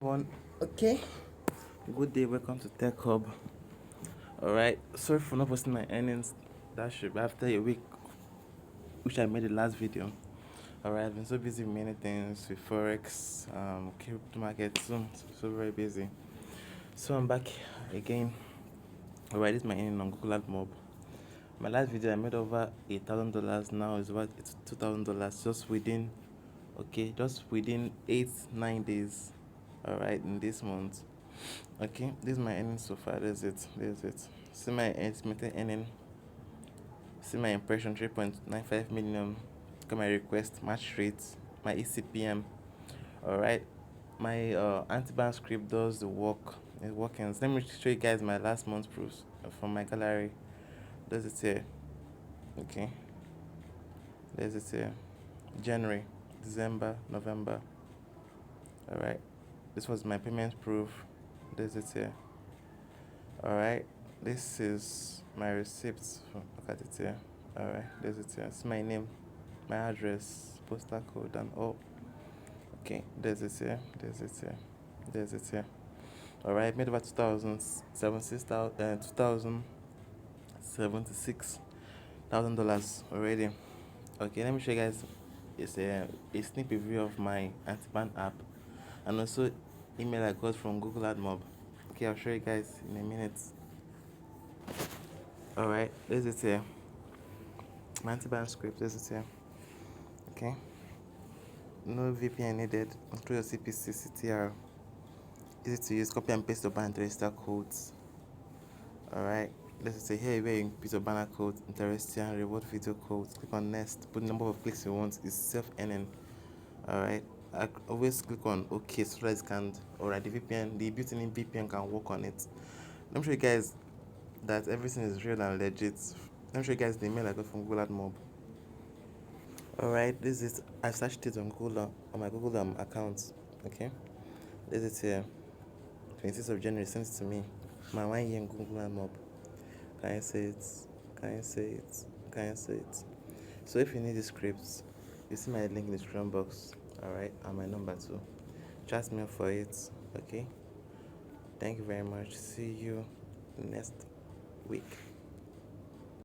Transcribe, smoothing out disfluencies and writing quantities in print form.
One, okay. Good day, welcome to Tech Hub. All right, sorry for not posting my earnings. That should be after a week, which I made the last video. All right, I've been so busy with many things with Forex, crypto market, so very busy. So I'm back again. All right, this is my earning on Google Admob. My last video I made over $8,000. Now is about $2,000 just within 8-9 days. All right, in this month. Okay, this is my earnings so far. There's it. See my estimated earning. See my impression 3.95 million. Look at my request match rate, my ECPM. All right, my anti-ban script does the work. It's working. So let me show you guys my last month proofs from my gallery. There's it here. Okay, there's it here. January, December, November. All right, this was my payment proof. There's it here. All right, this is my receipts. Look at it here. All right, there's it here. It's my name, my address, postal code, and all. Okay, there's it here. There's it here. All right, made about $276,000 already. Okay, let me show you guys. It's a sneak preview of my anti-ban app, and also email I got from Google Admob. Okay, I'll show you guys in a minute. All right, there's it here. My anti-ban script. There's it here. Okay, no VPN needed. Control your CPC CTR. Easy to use. Copy and paste your banner register codes. All right, let's say here where you put your banner code, interesting reward video codes. Click on next. Put the number of clicks you want. It's self-earning. All right, I always click on OK so that it can. All right, the built-in VPN can work on it. Let me show you guys that everything is real and legit. Let me show you guys the email I got from Google Admob. Alright, this is I searched it on Google on my Google account. Okay, this is here. 26th of January, sent it to me. My 1 year in Google Admob. Can you say it? Can you say it? So if you need the scripts, you see my link in the description box. Alright, and my number too. Chat me for it. Okay. Thank you very much. See you next week.